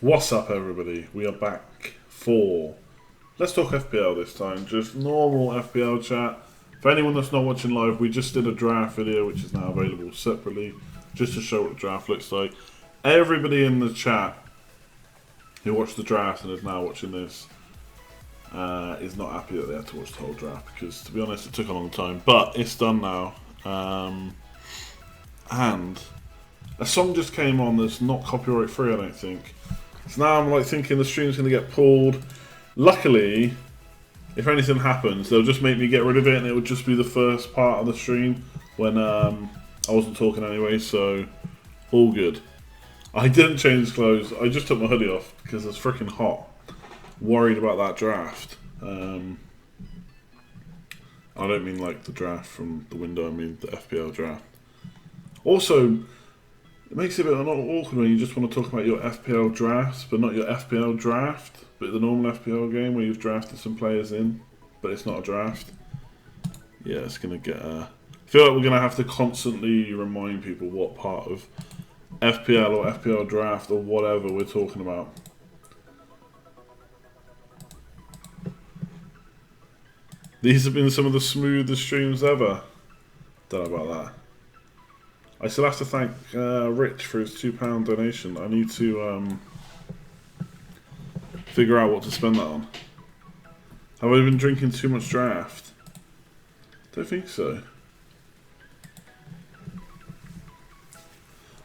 What's up, everybody? We are back for Let's Talk FPL this time. Just normal FPL chat. For anyone that's not watching live, we just did a draft video which is now available separately just to show what the draft looks like. Everybody in the chat who watched the draft and is now watching this is not happy that they had to watch the whole draft because, to be honest, it took a long time. But it's done now. And a song just came on that's not copyright free, I don't think. So now I'm like thinking the stream's going to get pulled. Luckily, if anything happens, they'll just make me get rid of it and it would just be the first part of the stream when I wasn't talking anyway, so all good. I didn't change clothes, I just took my hoodie off because it's freaking hot. Worried about that draft. I don't mean like the draft from the window, I mean the FPL draft. Also, it makes it a bit awkward when you just want to talk about your FPL drafts, but not your FPL draft, but the normal FPL game where you've drafted some players in, but it's not a draft. Yeah, it's going to get... I feel like we're going to have to constantly remind people what part of FPL or FPL draft or whatever we're talking about. These have been some of the smoothest streams ever. Don't know about that. I still have to thank Rich for his £2 donation. I need to figure out what to spend that on. Have I been drinking too much draft? Don't think so.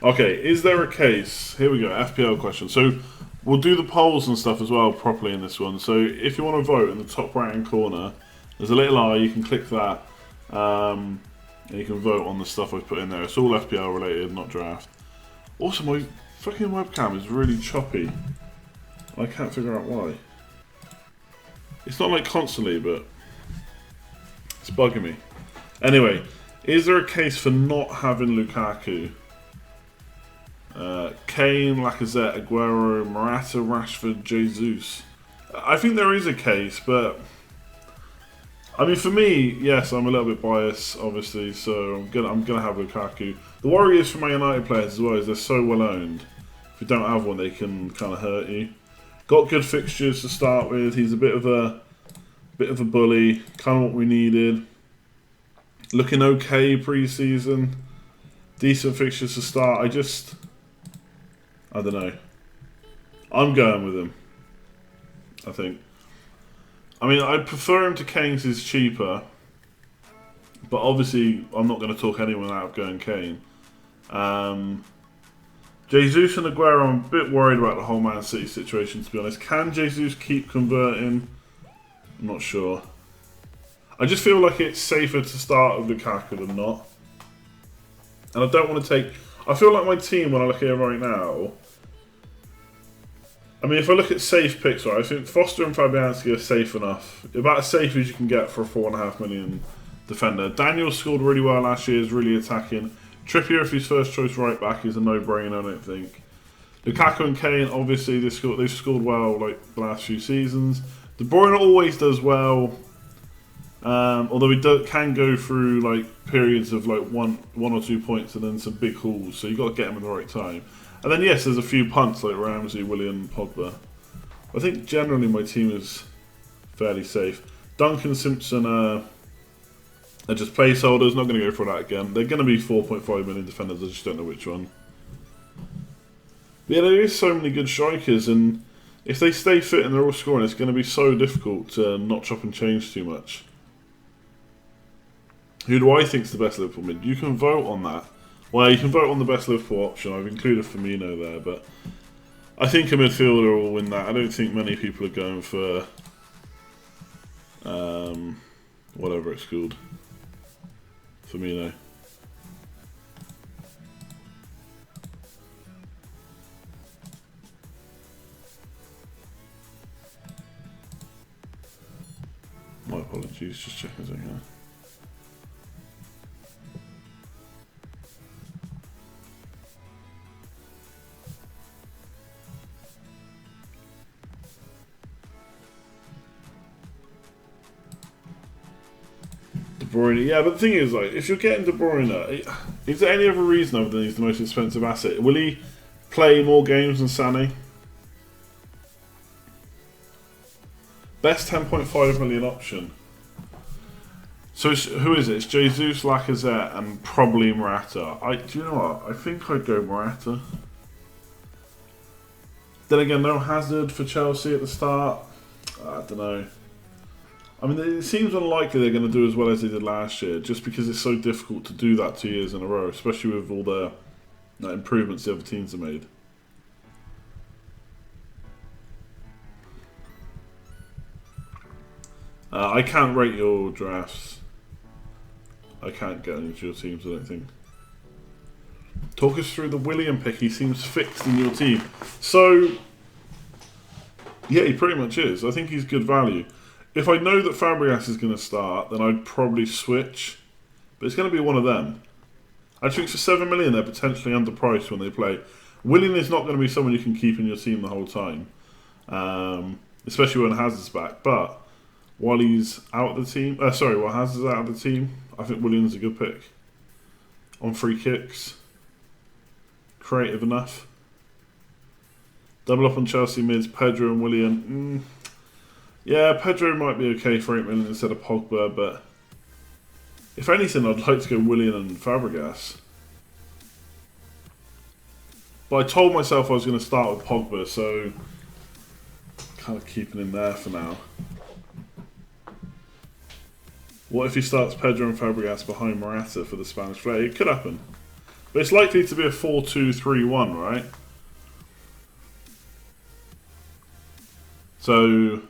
Okay, is there a case? Here we go, FPL question. So we'll do the polls and stuff as well properly in this one. So if you want to vote in the top right hand corner, there's a little eye, you can click that. And you can vote on the stuff I've put in there. It's all FPL related, not draft. Also, my fucking webcam is really choppy. I can't figure out why. It's not like constantly, but it's bugging me. Anyway, is there a case for not having Lukaku? Kane, Lacazette, Aguero, Morata, Rashford, Jesus. I think there is a case, but... I mean, for me, yes, I'm a little bit biased, obviously, so I'm gonna have Lukaku. The worry is for my United players as well is they're so well owned. If you don't have one, they can kind of hurt you. Got good fixtures to start with. He's a bit of a bully, kind of what we needed. Looking okay pre-season, decent fixtures to start. I don't know. I'm going with him, I think. I mean, I'd prefer him to Kane because he's cheaper. But obviously, I'm not going to talk anyone out of going Kane. Jesus and Aguero, I'm a bit worried about the whole Man City situation, to be honest. Can Jesus keep converting? I'm not sure. I just feel like it's safer to start with Lukaku than not. And I don't want to take... I feel like my team, when I look here right now... I mean, if I look at safe picks, right, I think Foster and Fabianski are safe enough. About as safe as you can get for a 4.5 million defender. Daniel scored really well last year, is really attacking. Trippier, if he's first choice right back, is a no-brainer, I don't think. Lukaku and Kane, obviously, they've scored well like the last few seasons. De Bruyne always does well. Although he can go through like periods of like one or 2 points and then some big hauls, so you've got to get him in the right time. And then yes, there's a few punts like Ramsey, Willian, Pogba. I think generally my team is fairly safe. Duncan, Simpson are just placeholders, not going to go for that again. They're going to be 4.5 million defenders, I just don't know which one. But yeah, there is so many good strikers, and if they stay fit and they're all scoring, it's going to be so difficult to not chop and change too much. Who do I think is the best Liverpool mid? You can vote on that. Well, you can vote on the best Liverpool option. I've included Firmino there, but I think a midfielder will win that. I don't think many people are going for whatever it's called. Firmino. My apologies, just checking something here. De Bruyne, yeah, but the thing is, like, if you're getting De Bruyne, is there any other reason other than he's the most expensive asset? Will he play more games than Sané? Best 10.5 million option. So who is it? It's Jesus, Lacazette, and probably Morata. Do you know what? I think I'd go Morata. Then again, no Hazard for Chelsea at the start. I don't know. I mean, it seems unlikely they're going to do as well as they did last year, just because it's so difficult to do that 2 years in a row, especially with all the improvements the other teams have made. I can't rate your drafts. I can't get into your teams, I don't think. Talk us through the Willian pick. He seems fixed in your team. So, yeah, he pretty much is. I think he's good value. If I know that Fabregas is going to start, then I'd probably switch. But it's going to be one of them. I think for 7 million, they're potentially underpriced when they play. Willian is not going to be someone you can keep in your team the whole time. Especially when Hazard's back. But while he's out of the team... while Hazard's out of the team, I think Willian's a good pick. On free kicks. Creative enough. Double up on Chelsea mids, Pedro and Willian. Yeah, Pedro might be okay for 8 million instead of Pogba, but if anything, I'd like to go Willian and Fabregas. But I told myself I was going to start with Pogba, so kind of keeping him there for now. What if he starts Pedro and Fabregas behind Morata for the Spanish play? It could happen. But it's likely to be a 4-2-3-1, right? So,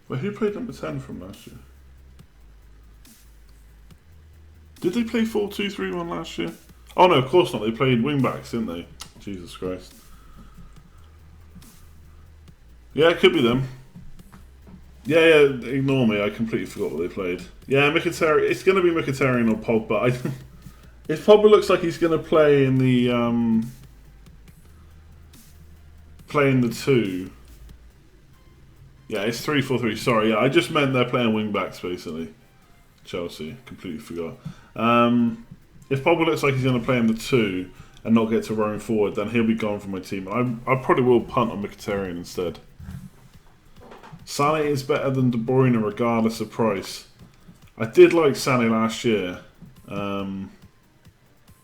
well, who played number 10 from last year? Did they play 4-2-3-1 last year? Oh no, of course not. They played wing-backs, didn't they? Jesus Christ. Yeah, it could be them. Yeah, ignore me. I completely forgot what they played. Yeah, Mkhitaryan. It's going to be Mkhitaryan or Pogba. If Pogba looks like he's going to play in the two. Yeah, it's 3-4-3. Sorry, yeah, I just meant they're playing wing backs basically. Chelsea, completely forgot. If Pogba looks like he's going to play in the two and not get to roam forward, then he'll be gone from my team. I probably will punt on Mkhitaryan instead. Sané is better than De Bruyne regardless of price. I did like Sané last year.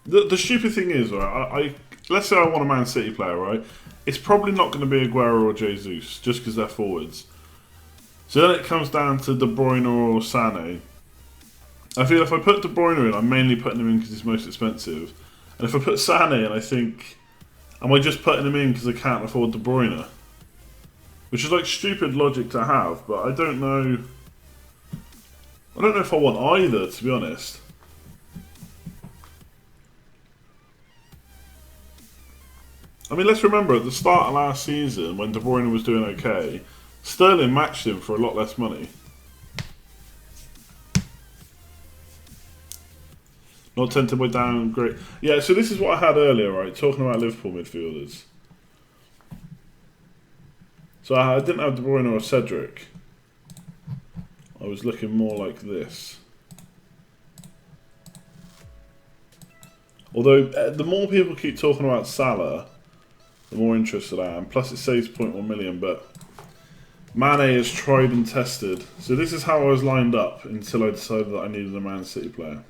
The stupid thing is, right, let's say I want a Man City player, right? It's probably not going to be Aguero or Jesus, just because they're forwards. So then it comes down to De Bruyne or Sané. I feel if I put De Bruyne in, I'm mainly putting him in because he's most expensive. And if I put Sané in, I think, am I just putting him in because I can't afford De Bruyne? Which is like stupid logic to have, but I don't know. I don't know if I want either, to be honest. I mean, let's remember at the start of last season when De Bruyne was doing okay, Sterling matched him for a lot less money. Not tempted by downgrade. Yeah, so this is what I had earlier, right? Talking about Liverpool midfielders. So I didn't have De Bruyne or Cedric. I was looking more like this. Although, the more people keep talking about Salah, the more interested I am. Plus it saves 0.1 million, but Mane is tried and tested. So this is how I was lined up until I decided that I needed a Man City player.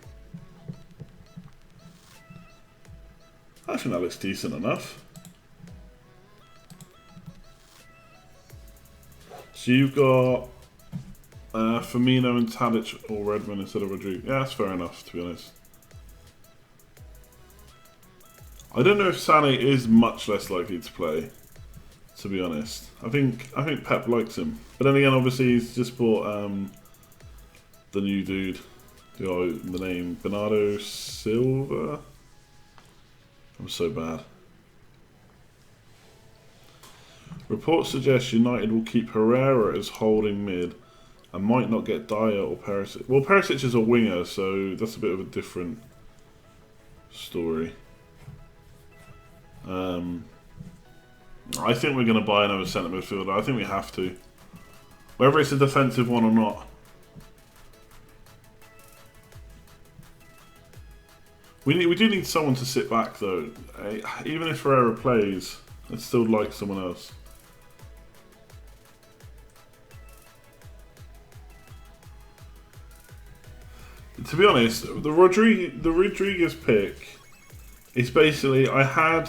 I think that looks decent enough. So you've got Firmino and Tadic or Redmond instead of Rodrigo. Yeah, that's fair enough, to be honest. I don't know if Sané is much less likely to play, to be honest. I think Pep likes him. But then again, obviously, he's just bought the new dude. The name Bernardo Silva? I'm so bad. Reports suggest United will keep Herrera as holding mid and might not get Dyer or Perisic. Well, Perisic is a winger, so that's a bit of a different story. I think we're going to buy another centre midfielder. I think we have to. Whether it's a defensive one or not. We do need someone to sit back though. Even if Ferreira plays, I'd still like someone else. to be honest, the Rodriguez pick is basically I had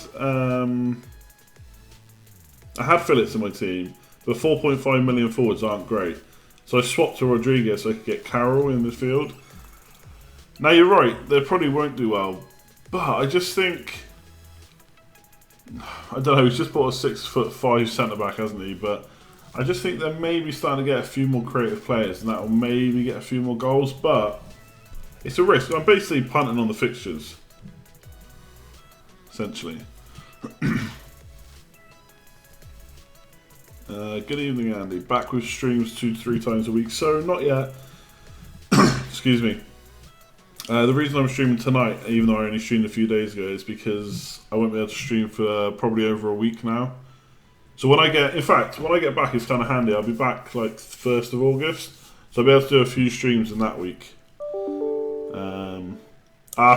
Phillips in my team, but 4.5 million forwards aren't great, so I swapped to Rodriguez so I could get Carroll in midfield. Now you're right, they probably won't do well, but I just think, I don't know, he's just bought a 6'5" centre back, hasn't he? But I just think they're maybe starting to get a few more creative players, and that will maybe get a few more goals. But it's a risk. I'm basically punting on the fixtures, essentially. Good evening, Andy. Back with streams 2 to 3 times a week. So not yet. Excuse me. The reason I'm streaming tonight, even though I only streamed a few days ago, is because I won't be able to stream for probably over a week now. So when I get back, it's kind of handy. I'll be back like 1st of August, so I'll be able to do a few streams in that week.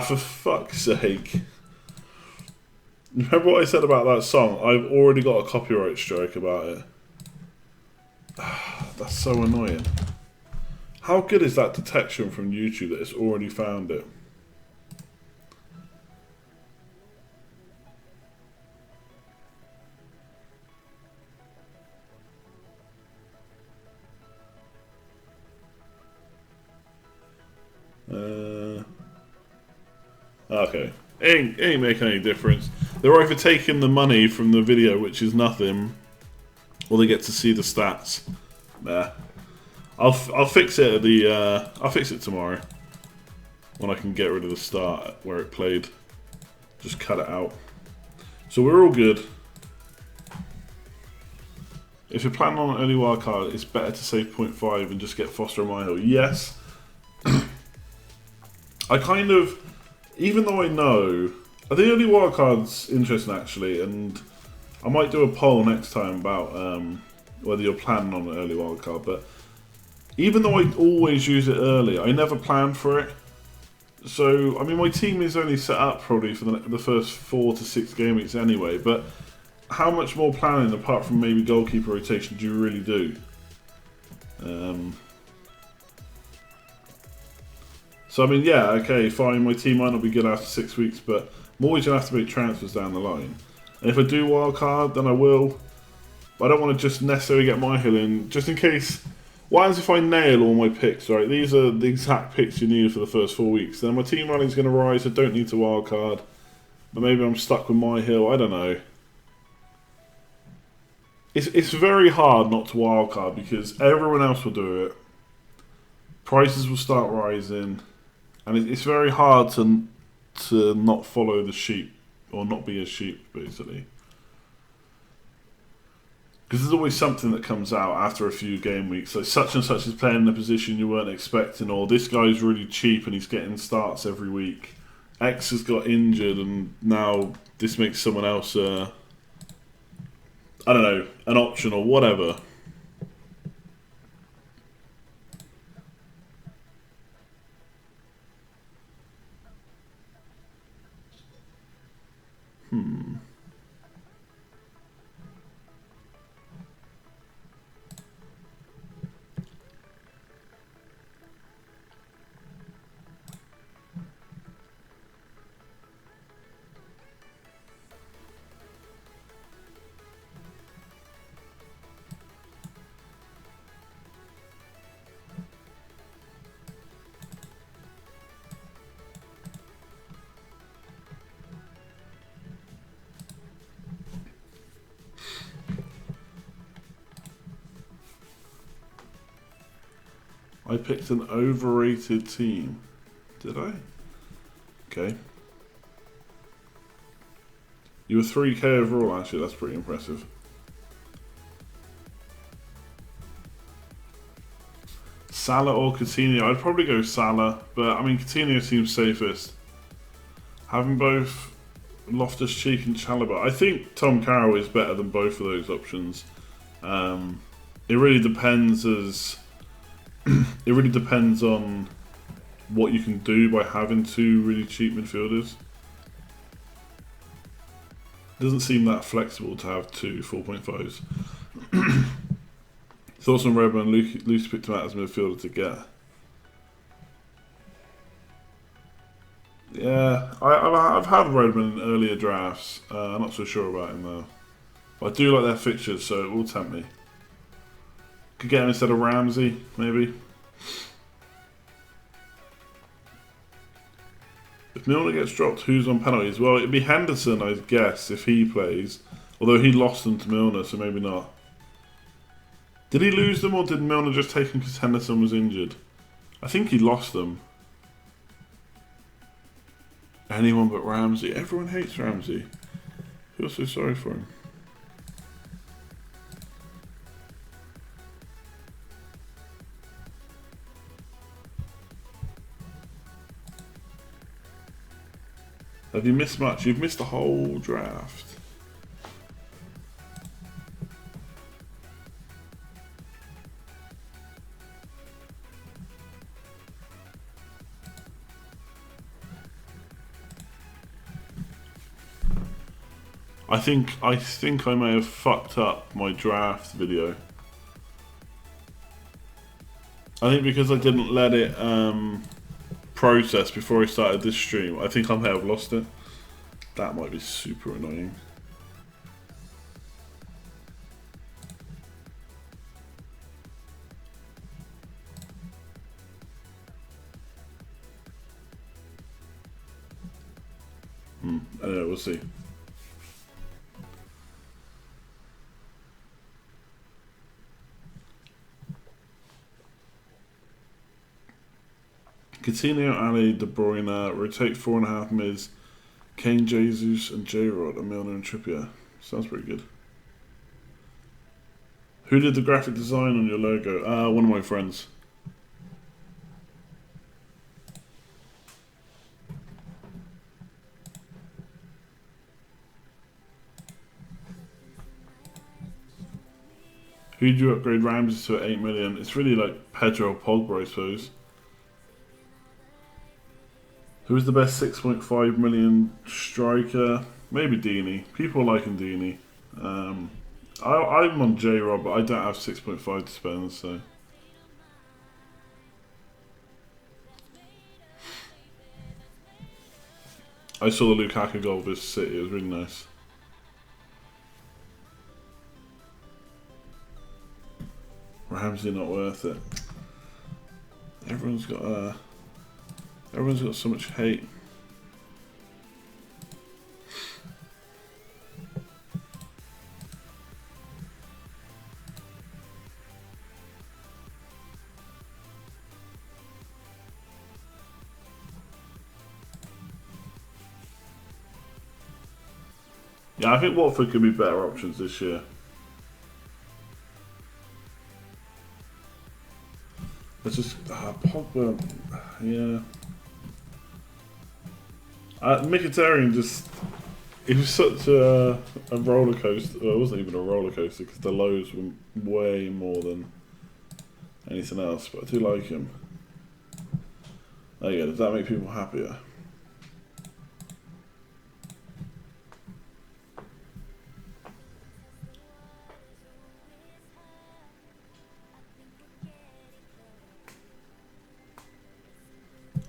For fuck's sake. Remember what I said about that song? I've already got a copyright strike about it. That's so annoying. How good is that detection from YouTube that it's already found it? Okay. Ain't making any difference. They're either taking the money from the video, which is nothing, or they get to see the stats. Nah. I'll fix it at I'll fix it tomorrow when I can get rid of the start where it played. Just cut it out. So we're all good. If you're planning on an early wildcard, it's better to save 0.5 and just get Foster and Myhill. Yes. I kind of, even though I know, I think early wildcard's interesting actually, and I might do a poll next time about whether you're planning on an early wildcard, but even though I always use it early, I never plan for it. So, I mean, my team is only set up probably for the first 4 to 6 game weeks anyway, but how much more planning, apart from maybe goalkeeper rotation, do you really do? So, I mean, yeah, okay, fine, my team might not be good after 6 weeks, but I'm always going to have to make transfers down the line. And if I do wildcard, then I will. But I don't want to just necessarily get Myhill in, just in case. What happens if I nail all my picks, right? These are the exact picks you need for the first 4 weeks. Then my team running's going to rise, I don't need to wildcard. But maybe I'm stuck with Myhill, I don't know. It's very hard not to wildcard because everyone else will do it. Prices will start rising. And it's very hard to not follow the sheep. Or not be a sheep, basically. Because there's always something that comes out after a few game weeks. Like such and such is playing in a position you weren't expecting, or this guy's really cheap and he's getting starts every week. X has got injured and now this makes someone else, I don't know, an option or whatever. I picked an overrated team. Did I? Okay. You were 3k overall, actually. That's pretty impressive. Salah or Coutinho? I'd probably go Salah, but I mean Coutinho seems safest. Having both Loftus-Cheek and Chalobah, I think Tom Carroll is better than both of those options. It really depends it really depends on what you can do by having 2 really cheap midfielders. It doesn't seem that flexible to have 2 4.5s. Thoughts on Redmond? Lucy picked him out as a midfielder to get. Yeah, I've had Redmond in earlier drafts. I'm not so sure about him though. But I do like their fixtures, so it will tempt me. Could get him instead of Ramsey, maybe. If Milner gets dropped, who's on penalties? Well, it'd be Henderson, I guess, if he plays. Although he lost them to Milner, so maybe not. Did he lose them, or did Milner just take them because Henderson was injured? I think he lost them. Anyone but Ramsey. Everyone hates Ramsey. I feel so sorry for him. Have you missed much? You've missed the whole draft. I think I may have fucked up my draft video. I think because I didn't let it process before I started this stream, I think I may have lost it. That might be super annoying. Anyway, we'll see. Coutinho, Ali, De Bruyne, rotate 4.5 mids, Kane, Jesus, and J-Rod, and Milner and Trippier. Sounds pretty good. Who did the graphic design on your logo? One of my friends. Who did you upgrade Ramsey to at 8 million? It's really like Pedro or Pogba, I suppose. Who's the best 6.5 million striker? Maybe Deeney. People are liking Deeney. I'm on J-Rob, but I don't have 6.5 to spend, so. I saw the Lukaku goal versus City, it was really nice. Ramsey not worth it. Everyone's got so much hate. Yeah, I think Watford could be better options this year. It's just Pogba, yeah. Mkhitaryan just, it was such a roller coaster. Well, it wasn't even a roller coaster because the lows were way more than anything else. But I do like him. There you go. Does that make people happier?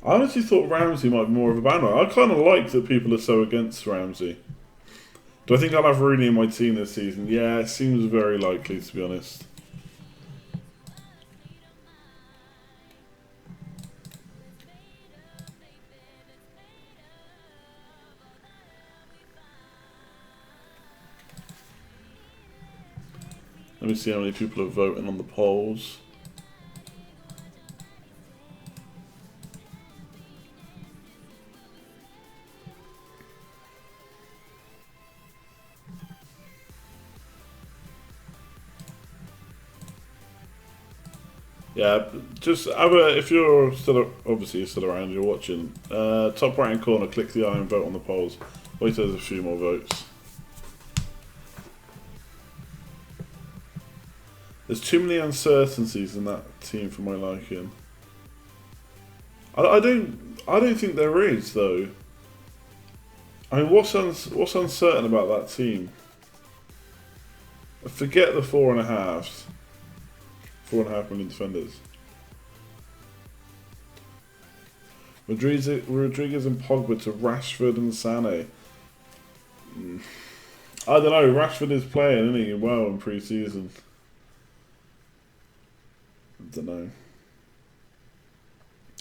I honestly thought Ramsey might be more of a banner. I kind of like that people are so against Ramsey. Do I think I'll have Rooney in my team this season? Yeah, it seems very likely, to be honest. Let me see how many people are voting on the polls. Yeah, just have a, if you're still, obviously you're still around, you're watching, top right hand corner, click the eye and vote on the polls. Wait till there's a few more votes. There's too many uncertainties in that team for my liking. I don't think there is though. I mean, what's uncertain about that team? Forget the 4.5. 4.5 million defenders. Rodriguez and Pogba to Rashford and Sané. I don't know. Rashford is playing, isn't he? Well in pre-season. I don't know.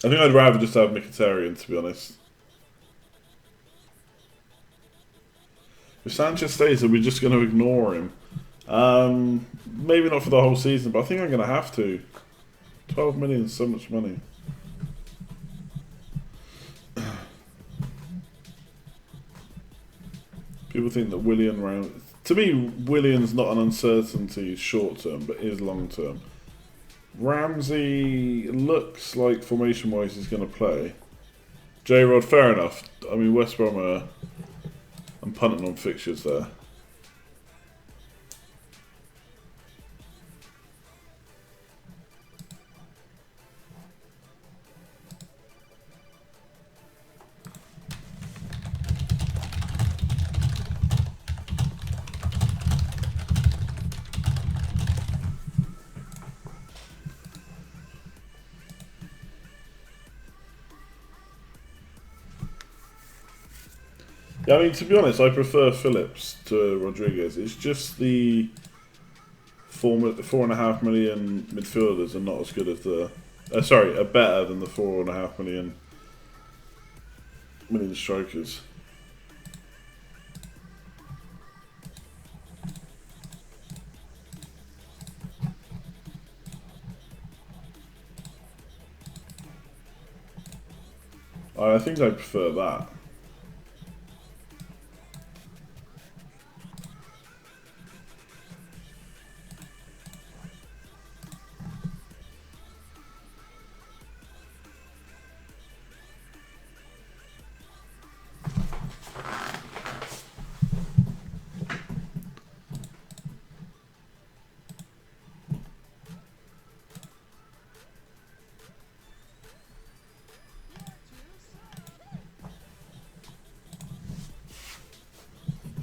I think I'd rather just have Mkhitaryan, to be honest. If Sanchez stays, are we just going to ignore him? Maybe not for the whole season, but I think I'm going to have to. 12 million is so much money. People think that Willian... To me, Willian's not an uncertainty short term, but is long term. Ramsey looks like formation-wise he's going to play. J-Rod, fair enough. I mean, West Brom are... I'm punting on fixtures there. Yeah, I mean, to be honest, I prefer Phillips to Rodriguez. It's just the 4.5 million midfielders are not as good as the... sorry, are better than the 4.5 million strikers. I think I prefer that.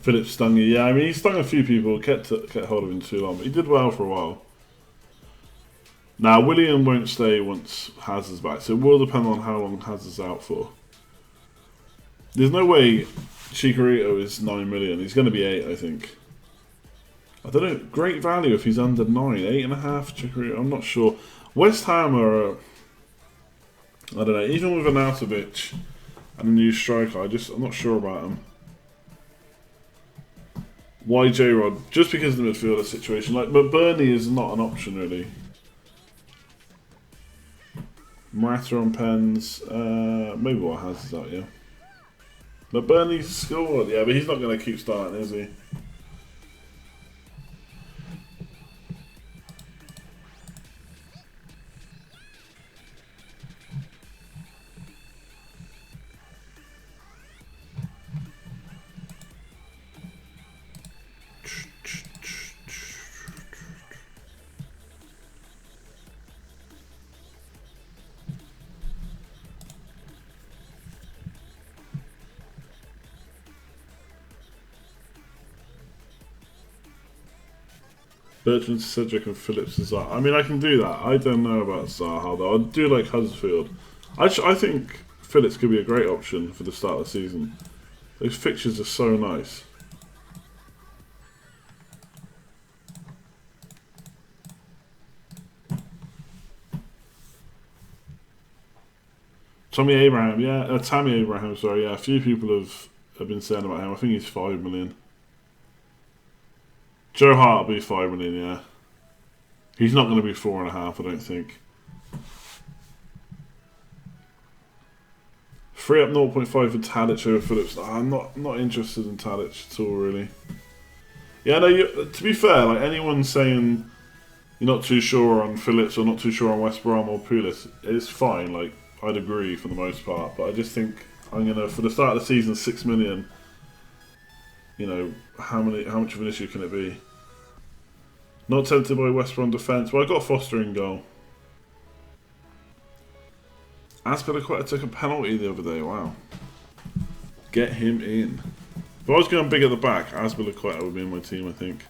Phillips stung you. Yeah, I mean, he stung a few people, kept hold of him too long, but he did well for a while. Now, William won't stay once Hazard's back, so it will depend on how long Hazard's out for. There's no way Chicharito is 9 million. He's going to be 8, I think. I don't know. Great value if he's under 9. 8.5 Chicharito. I'm not sure. West Ham are... I don't know. Even with Arnautovic and a new striker, I'm not sure about him. Why J-Rod? Just because of the midfielder situation. But Burnley is not an option, really. Morata on pens. Maybe what has is out, yeah. But Burnley scored. Yeah, but he's not going to keep starting, is he? Bertrand, Cedric and Phillips and Zaha. I mean, I can do that. I don't know about Zaha, though. I do like Huddersfield. I think Phillips could be a great option for the start of the season. Those fixtures are so nice. Tammy Abraham, sorry, yeah. A few people have been saying about him. I think he's 5 million. Joe Hart will be 5 million, yeah. He's not going to be 4.5, I don't think. Free up 0.5 for Tadic over Phillips. I'm not interested in Tadic at all, really. Yeah, no. To be fair, like anyone saying you're not too sure on Phillips or not too sure on West Brom or Pulis, it's fine. Like I'd agree for the most part, but I just think I'm gonna for the start of the season 6 million. You know, how much of an issue can it be? Not tempted by West Brom defence. Well, I got Foster in goal. Azpilicueta took a penalty the other day. Wow. Get him in. If I was going big at the back, Azpilicueta would be in my team, I think.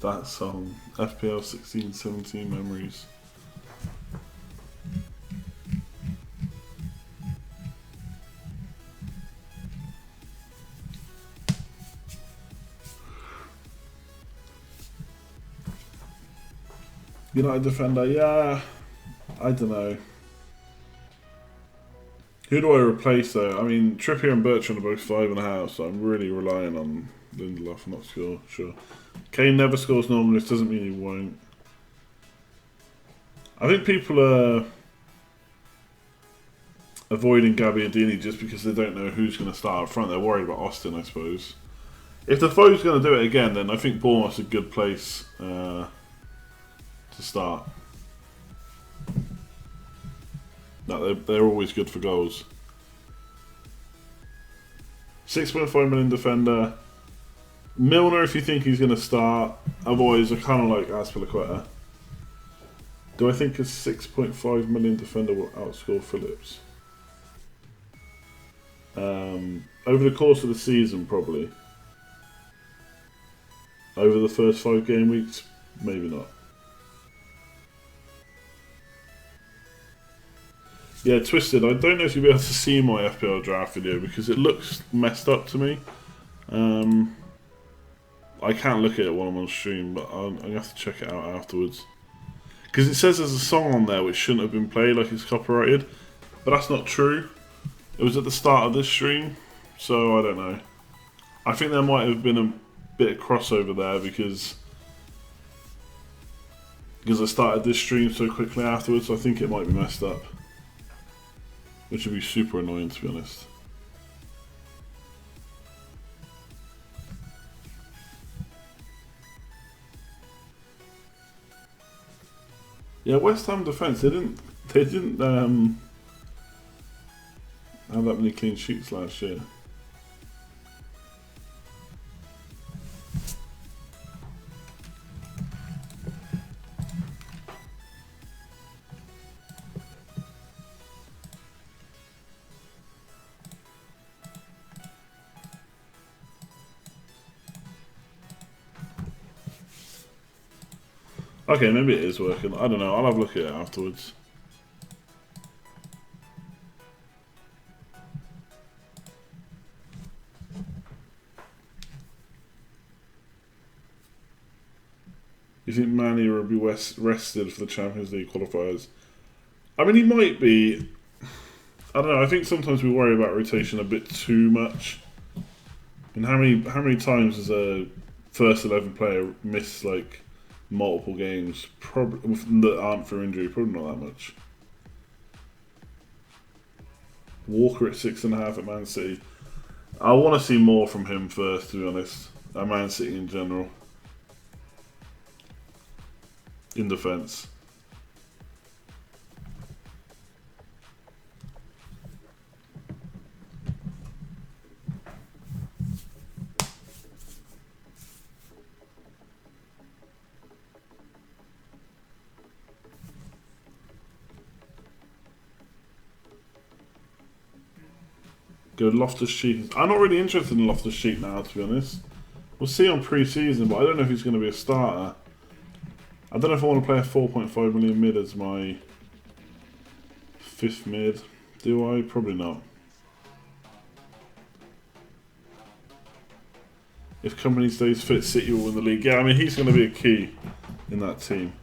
that song. FPL 16-17 memories. United defender, yeah. I don't know. Who do I replace though? I mean, Trippier and Bertrand are both 5.5, so I'm really relying on Lindelof not to sure. Kane never scores normally, this doesn't mean he won't. I think people are avoiding Gabbiadini just because they don't know who's going to start up front. They're worried about Austin, I suppose. If the foe's going to do it again, then I think Bournemouth's a good place to start. No, they're always good for goals. 6.5 million defender. Milner, if you think he's going to start. Otherwise, I kind of like Azpilicueta. Do I think a 6.5 million defender will outscore Phillips? Over the course of the season, probably. Over the first 5 game weeks, maybe not. Yeah, Twisted, I don't know if you'll be able to see my FPL draft video because it looks messed up to me. I can't look at it while I'm on stream, but I'm going to have to check it out afterwards. Because it says there's a song on there which shouldn't have been played, like it's copyrighted. But that's not true. It was at the start of this stream, so I don't know. I think there might have been a bit of crossover there because I started this stream so quickly afterwards, so I think it might be messed up. Which would be super annoying, to be honest. Yeah, West Ham defence, they didn't have that many clean sheets last year. Okay, maybe it is working. I don't know. I'll have a look at it afterwards. You think Manny will be rested for the Champions League qualifiers? I mean, he might be. I don't know. I think sometimes we worry about rotation a bit too much. And how many times does a first 11 player miss like multiple games? Probably that aren't for injury. Probably not that much. Walker at 6.5 at Man City. I want to see more from him first, to be honest. At Man City in general. In defence. Go Loftus-Cheek. I'm not really interested in Loftus-Cheek now, to be honest. We'll see on pre-season, but I don't know if he's going to be a starter. I don't know if I want to play a 4.5 million mid as my 5th mid. Do I? Probably not. If Company stays fit, City will win the league. Yeah, I mean, he's going to be a key in that team.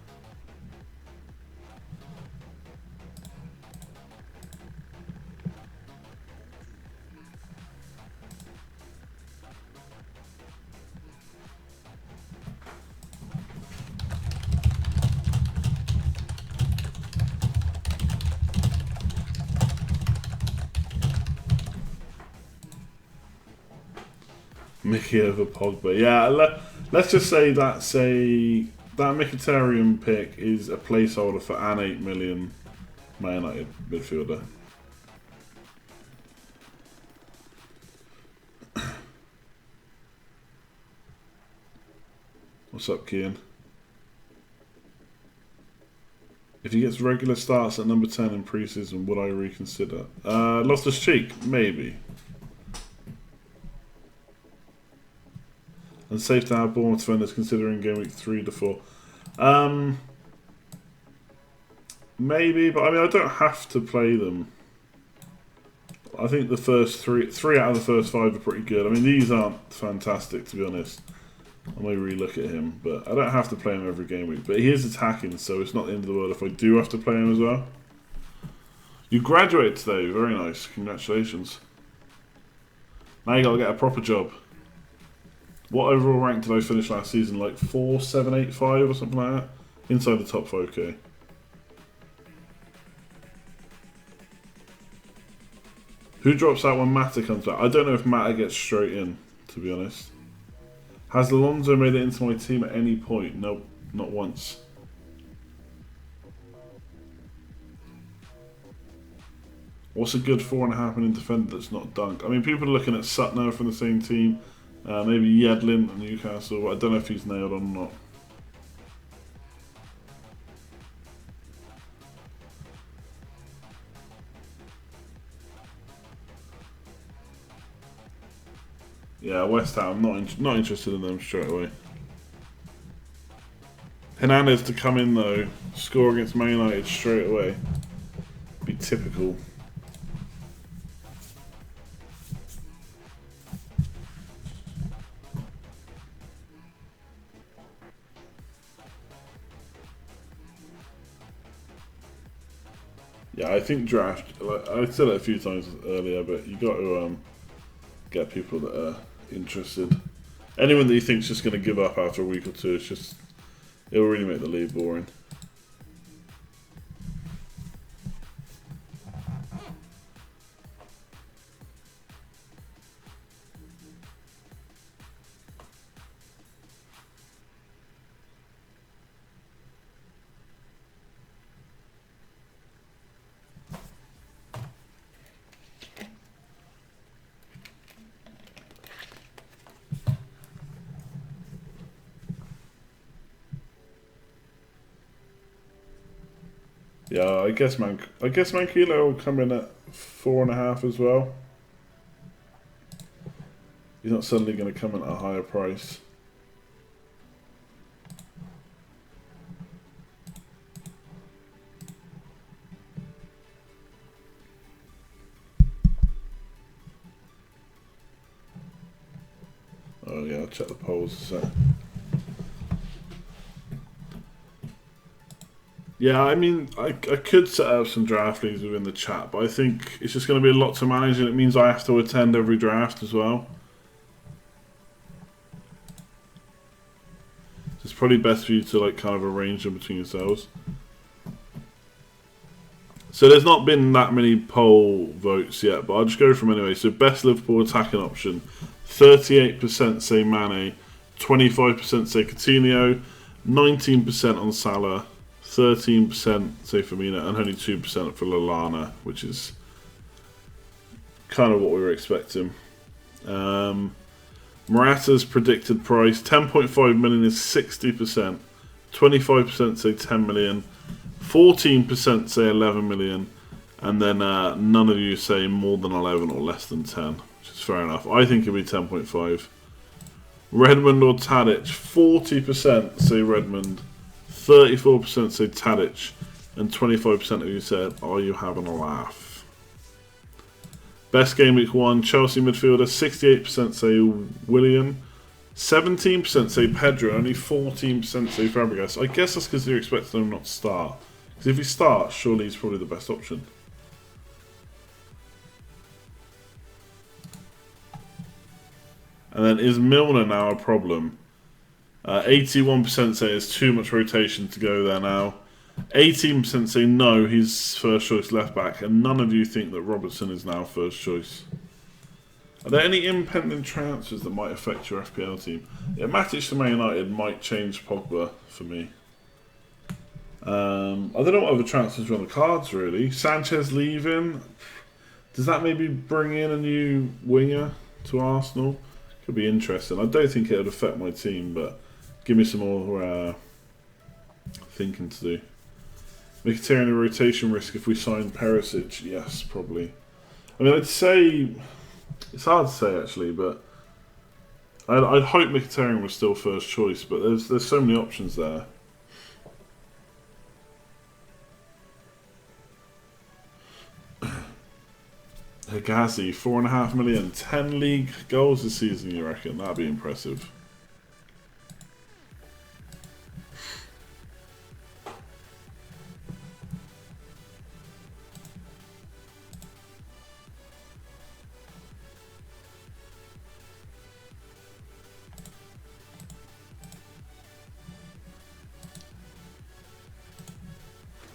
Mickey over Pogba. Yeah, let's just say that Mkhitaryan pick is a placeholder for an 8 million Man United midfielder. What's up, Kian? If he gets regular starts at number 10 in pre-season, would I reconsider? Loftus-Cheek, maybe. And safe to have Bournemouth defenders considering game week 3 to 4. Maybe, but I mean, I don't have to play them. I think the first three out of the first 5 are pretty good. I mean, these aren't fantastic, to be honest. I may re-look at him, but I don't have to play him every game week. But he is attacking, so it's not the end of the world if I do have to play him as well. You graduated today, very nice, congratulations. Now you gotta get a proper job. What overall rank did I finish last season? Like 4, 7, 8, 5 or something like that? Inside the top 5k. Who drops out when Mata comes back? I don't know if Mata gets straight in, to be honest. Has Alonso made it into my team at any point? Nope, not once. What's a good 4.5 minute defender that's not Dunk? I mean, people are looking at Sutner from the same team. Maybe Yedlin at Newcastle. I don't know if he's nailed on or not. Yeah, West Ham, not interested in them straight away. Hernandez to come in though, score against Man United straight away. Be typical. Yeah, I think draft, like I said it a few times earlier, but you got to get people that are interested. Anyone that you think's just going to give up after a week or two, it will really make the league boring. Yeah, I guess Mankila will come in at 4.5 as well. He's not suddenly going to come in at a higher price. Oh yeah, I'll check the polls a sec. Yeah, I mean, I could set up some draft leagues within the chat, but I think it's just going to be a lot to manage, and it means I have to attend every draft as well. So it's probably best for you to like kind of arrange them between yourselves. So there's not been that many poll votes yet, but I'll just go from anyway. So best Liverpool attacking option, 38% say Mane, 25% say Coutinho, 19% on Salah, 13% say Firmino, and only 2% for Lallana, which is kind of what we were expecting. Morata's predicted price, 10.5 million is 60%, 25% say 10 million, 14% say 11 million, and then none of you say more than 11 or less than 10, which is fair enough. I think it'll be 10.5. Redmond or Tadic, 40% say Redmond, 34% say Tadic, and 25% of you said, are you having a laugh? Best game week 1, Chelsea midfielder, 68% say Willian, 17% say Pedro, only 14% say Fabregas. I guess that's because you're expecting him not to start. Because if he starts, surely he's probably the best option. And then, is Milner now a problem? 81% say it's too much rotation to go there now. 18% say no, he's first choice left back. And none of you think that Robertson is now first choice. Are there any impending transfers that might affect your FPL team? Yeah, Matic to Man United might change Pogba for me. I don't know what other transfers are on the cards really. Sanchez leaving. Does that maybe bring in a new winger to Arsenal? Could be interesting. I don't think it would affect my team, but give me some more thinking to do. Mkhitaryan a rotation risk if we sign Perisic? Yes, probably. I mean, I'd say it's hard to say actually, but I'd hope Mkhitaryan was still first choice, but there's so many options there. Higazi, 4.5 million, 10 league goals this season, you reckon? That'd be impressive.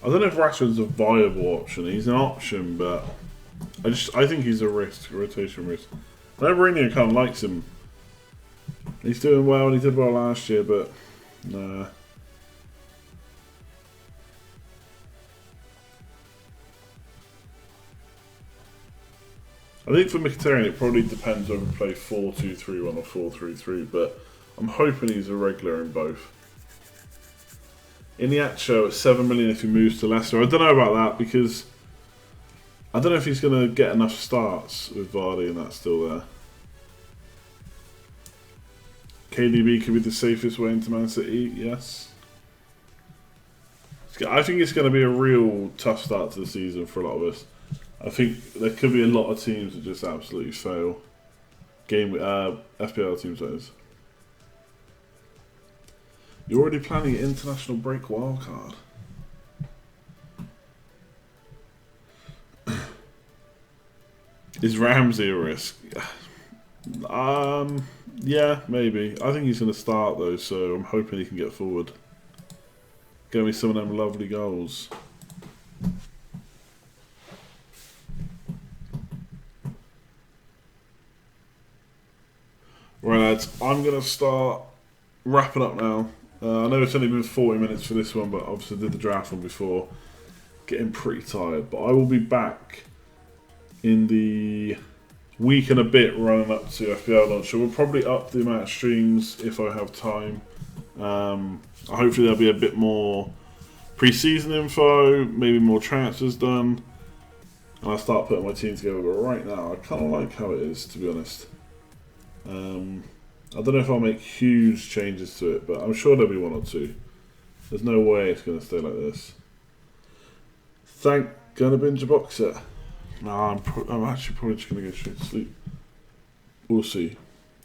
I don't know if Rashford's a viable option. He's an option, but I think he's a risk, a rotation risk. Mourinho kind of likes him. He's doing well, and he did well last year, but nah. I think for Mkhitaryan it probably depends whether we play 4-2-3-1 or 4-3-3, but I'm hoping he's a regular in both. Iniacho at 7 million if he moves to Leicester. I don't know about that because I don't know if he's going to get enough starts with Vardy and that's still there. KDB could be the safest way into Man City, yes. I think it's going to be a real tough start to the season for a lot of us. I think there could be a lot of teams that just absolutely fail. FPL teams, those. You're already planning an international break wildcard. Is Ramsey a risk? Yeah, maybe. I think he's going to start though, so I'm hoping he can get forward. Get me some of them lovely goals. Right, lads, I'm going to start wrapping up now. I know it's only been 40 minutes for this one, but obviously I did the draft one before. Getting pretty tired, but I will be back in the week and a bit running up to FPL launch. So we'll probably up the amount of streams if I have time. Hopefully there'll be a bit more pre-season info, maybe more transfers done. And I'll start putting my team together, but right now I kind of like how it is, to be honest. I don't know if I'll make huge changes to it, but I'm sure there'll be one or two. There's no way it's going to stay like this. Gonna binge a box set. No, I'm actually probably just going to go straight to sleep. We'll see.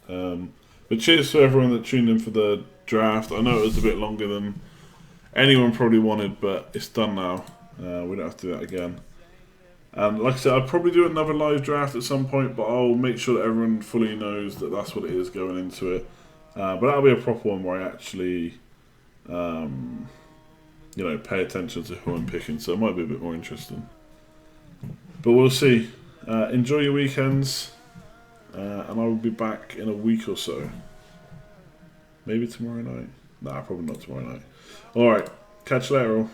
But cheers to everyone that tuned in for the draft. I know it was a bit longer than anyone probably wanted, but it's done now. We don't have to do that again. And like I said, I'll probably do another live draft at some point, but I'll make sure that everyone fully knows that that's what it is going into it. But that'll be a proper one where I actually, pay attention to who I'm picking, so it might be a bit more interesting. But we'll see. Enjoy your weekends, and I will be back in a week or so. Maybe tomorrow night? Nah, probably not tomorrow night. Alright, catch you later all.